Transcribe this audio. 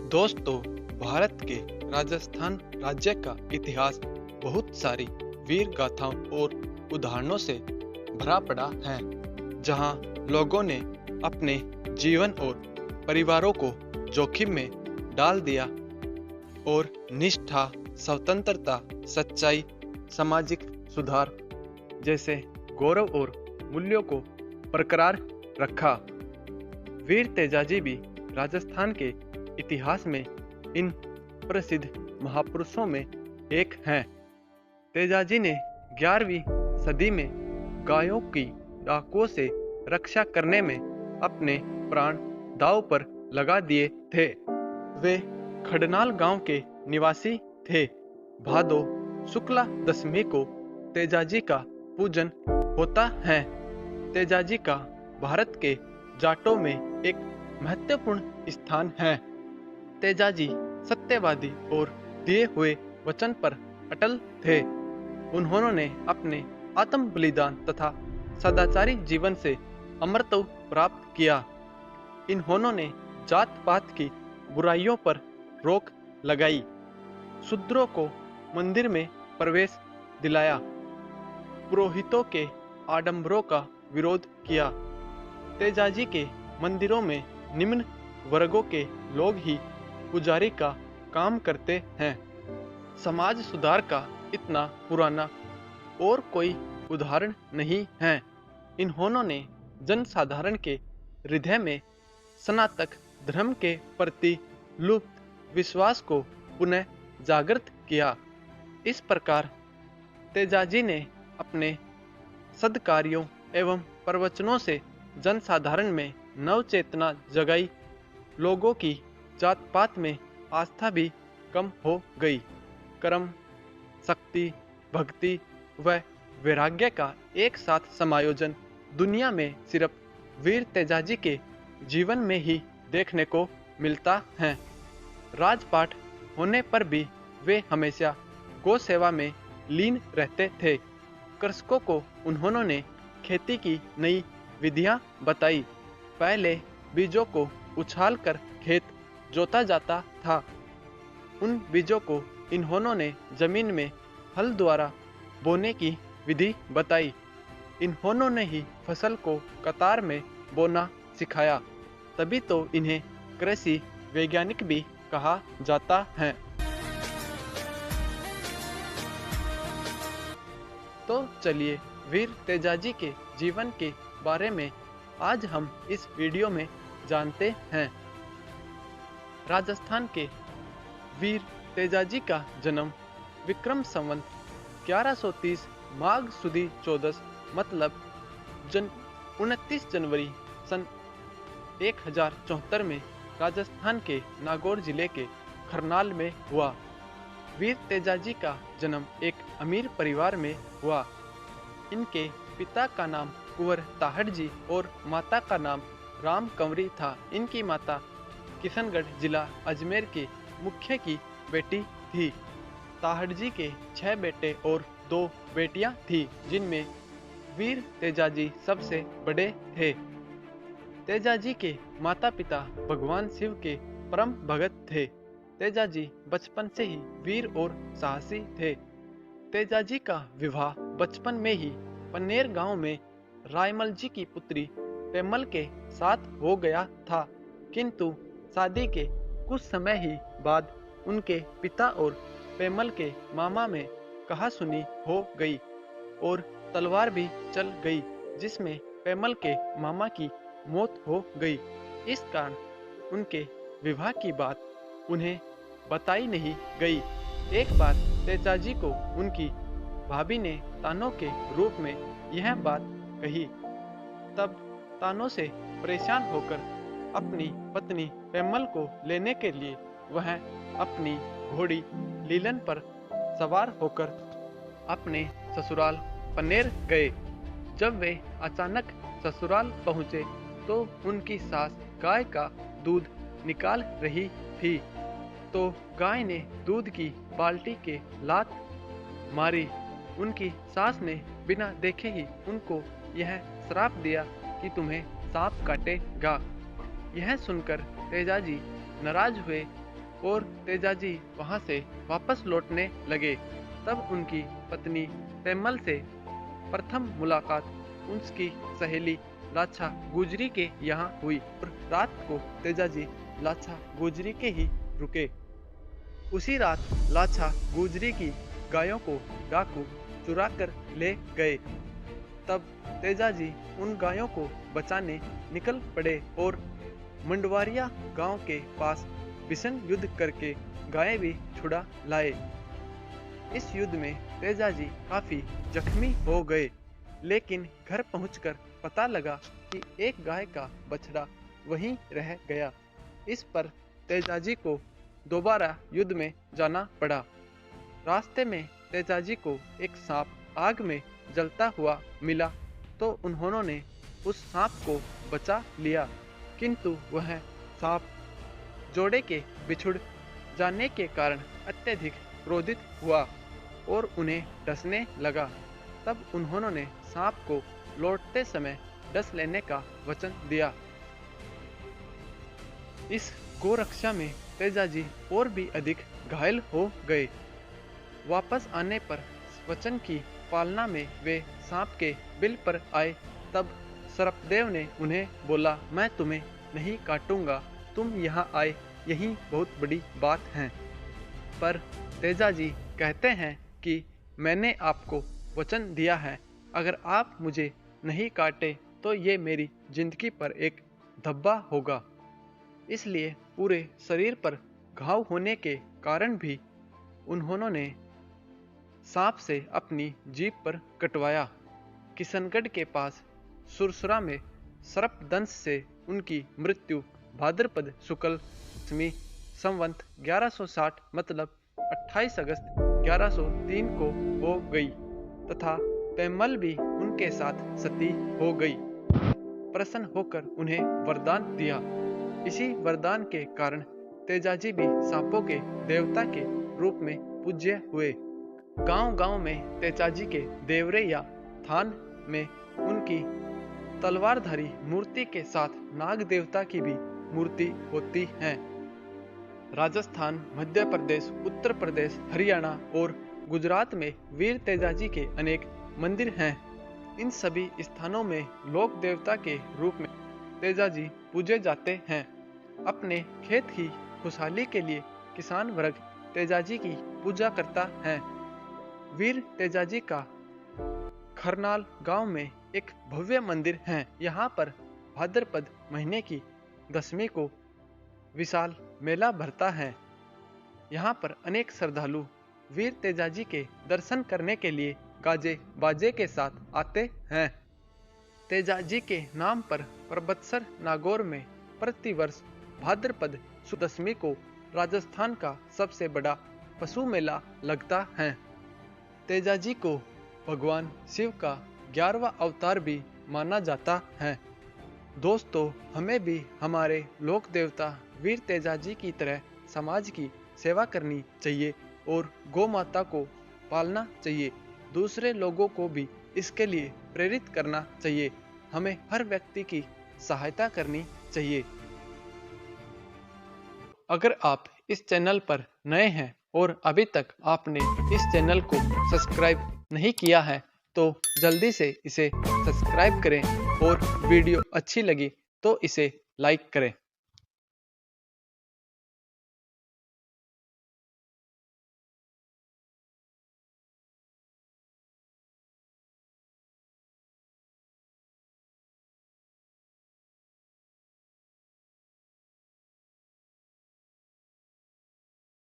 दोस्तों, भारत के राजस्थान राज्य का इतिहास बहुत सारी वीर गाथाओं और उदाहरणों से भरा पड़ा है, जहां लोगों ने अपने जीवन और परिवारों को जोखिम में डाल दिया और निष्ठा, स्वतंत्रता, सच्चाई, सामाजिक सुधार जैसे गौरव और मूल्यों को बरकरार रखा। वीर तेजाजी भी राजस्थान के इतिहास में इन प्रसिद्ध महापुरुषों में एक हैं। तेजाजी ने 11वीं सदी में गायों की डाकुओं से रक्षा करने में अपने प्राण दांव पर लगा दिए थे। वे खडनाल गांव के निवासी थे। भादो शुक्ला दशमी को तेजाजी का पूजन होता है। तेजाजी का भारत के जाटों में एक महत्वपूर्ण स्थान है। तेजाजी सत्यवादी और दिए हुए वचन पर अटल थे। उन्होंने अपने आत्म बलिदान तथा सदाचारी जीवन से अमरत्व प्राप्त किया। इन्होंने जात पात की बुराइयों पर रोक लगाई, शूद्रों को मंदिर में प्रवेश दिलाया, पुरोहितों के आडंबरों का विरोध किया। तेजाजी के मंदिरों में निम्न वर्गों के लोग ही पुजारी का काम करते हैं। समाज सुधार का इतना पुराना और कोई उदाहरण नहीं है। इन्होंने जनसाधारण के हृदय में सनातन धर्म के प्रति लुप्त विश्वास को पुनः जागृत किया। इस प्रकार तेजाजी ने अपने सद्कार्यों एवं प्रवचनों से जनसाधारण में नव चेतना जगाई। लोगों की जात पात में आस्था भी कम हो गई। कर्म, शक्ति, भक्ति व वैराग्य का एक साथ समायोजन दुनिया में सिर्फ वीर तेजाजी के जीवन में ही देखने को मिलता है। राजपाट होने पर भी वे हमेशा गौ सेवा में लीन रहते थे। कृषकों को उन्होंने खेती की नई विधियां बताई। पहले बीजों को उछाल कर खेत जोता जाता था। उन बीजों को इन्होंने जमीन में हल द्वारा बोने की विधि बताई। इन्होंने ही फसल को कतार में बोना सिखाया। तभी तो इन्हें कृषि वैज्ञानिक भी कहा जाता है। तो चलिए वीर तेजाजी के जीवन के बारे में आज हम इस वीडियो में जानते हैं। राजस्थान के वीर तेजाजी का जन्म विक्रम संवत 1130 माघ सुदी 14 मतलब 29 जनवरी सन 1074 में राजस्थान के नागौर जिले के खरनाल में हुआ। वीर तेजाजी का जन्म एक अमीर परिवार में हुआ। इनके पिता का नाम कुंवर ताहड़ जी और माता का नाम राम कंवरी था। इनकी माता किशनगढ़ जिला अजमेर के मुखिया की बेटी थी। ताहड़ जी के 6 बेटे और 2 बेटियां थी, जिनमें वीर तेजाजी सबसे बड़े थे। तेजाजी के माता पिता भगवान शिव के परम भगत थे। तेजाजी बचपन से ही वीर और साहसी थे। तेजाजी का विवाह बचपन में ही पन्नेर गांव में रायमल जी की पुत्री पेमल के साथ हो गया था, किंतु शादी के कुछ समय ही बाद उनके पिता और पेमल के मामा में कहासुनी हो गई और तलवार भी चल गई, जिसमें पेमल के मामा की मौत हो गई। इस कारण उनके विवाह की बात उन्हें बताई नहीं गई। एक बार तेजाजी को उनकी भाभी ने तानों के रूप में यह बात कही। तब तानों से परेशान होकर अपनी पत्नी पेमल को लेने के लिए वह अपनी घोड़ी लीलन पर सवार होकर अपने ससुराल पन्नेर गए। जब वे अचानक ससुराल पहुंचे तो उनकी सास गाय का दूध निकाल रही थी, तो गाय ने दूध की बाल्टी के लात मारी। उनकी सास ने बिना देखे ही उनको यह श्राप दिया कि तुम्हें सांप काटेगा। यह सुनकर तेजाजी नाराज हुए और तेजाजी वहां से वापस लौटने लगे। तब उनकी पत्नी पेमल से प्रथम मुलाकात उसकी सहेली लाछा गुजरी के यहाँ हुई और रात को तेजाजी लाछा गुजरी के ही रुके। उसी रात लाछा गुजरी की गायों को डाकू चुरा कर ले गए। तब तेजाजी उन गायों को बचाने निकल पड़े और मंडवारिया गांव के पास भीषण युद्ध करके गायें भी छुड़ा लाए। इस युद्ध में तेजाजी काफी जख्मी हो गए, लेकिन घर पहुंचकर पता लगा कि एक गाय का बछड़ा वहीं रह गया। इस पर तेजाजी को दोबारा युद्ध में जाना पड़ा। रास्ते में तेजाजी को एक सांप आग में जलता हुआ मिला, तो उन्होंने उस सांप को बचा लिया, किंतु वह सांप जोड़े के बिछुड़ जाने के कारण अत्यधिक क्रोधित हुआ और उन्हें डसने लगा। तब उन्होंने सांप को लौटते समय डस लेने का वचन दिया। इस गोरक्षा में तेजाजी और भी अधिक घायल हो गए। वापस आने पर वचन की पालना में वे सांप के बिल पर आए। तब सर्पदेव ने उन्हें बोला, मैं तुम्हें नहीं काटूंगा, तुम यहाँ आए यही बहुत बड़ी बात है। पर तेजाजी कहते हैं कि मैंने आपको वचन दिया है, अगर आप मुझे नहीं काटे तो ये मेरी जिंदगी पर एक धब्बा होगा। इसलिए पूरे शरीर पर घाव होने के कारण भी उन्होंने सांप से अपनी जीभ पर कटवाया। किशनगढ़ के पास सुरसुरा में सर्पदंश से उनकी मृत्यु भाद्रपद शुक्ल दशमी संवत 1160 मतलब 28 अगस्त 1103 को हो गई तथा पेमल भी उनके साथ सती हो गई। प्रसन्न होकर उन्हें वरदान दिया। इसी वरदान के कारण तेजाजी भी सांपों के देवता के रूप में पूज्य हुए। गांव-गांव में तेजाजी के देवरे या थान में उनकी तलवारधारी मूर्ति के साथ नाग देवता की भी मूर्ति होती है। राजस्थान, मध्य प्रदेश, उत्तर प्रदेश, हरियाणा और गुजरात में वीर तेजाजी के अनेक मंदिर हैं। इन सभी स्थानों में लोक देवता के रूप में तेजाजी पूजे जाते हैं। अपने खेत की खुशहाली के लिए किसान वर्ग तेजाजी की पूजा करता है। वीर तेजाजी का खरनाल गांव में एक भव्य मंदिर है। यहाँ पर भाद्रपद महीने की दशमी को विशाल मेला भरता है। यहाँ पर अनेक श्रद्धालु वीर तेजाजी के दर्शन करने के लिए गाजे बाजे के साथ आते हैं। तेजाजी के नाम पर परबतसर नागौर में प्रतिवर्ष भाद्रपद शुक्ल दशमी को राजस्थान का सबसे बड़ा पशु मेला लगता है। तेजाजी को भगवान शिव का 11वां अवतार भी माना जाता है। दोस्तों, हमें भी हमारे लोक देवता वीर तेजाजी की तरह समाज की सेवा करनी चाहिए और गौ माता को पालना चाहिए। दूसरे लोगों को भी इसके लिए प्रेरित करना चाहिए। हमें हर व्यक्ति की सहायता करनी चाहिए। अगर आप इस चैनल पर नए हैं और अभी तक आपने इस चैनल को सब्सक्राइब नहीं किया है तो जल्दी से इसे सब्सक्राइब करें और वीडियो अच्छी लगी तो इसे लाइक करें।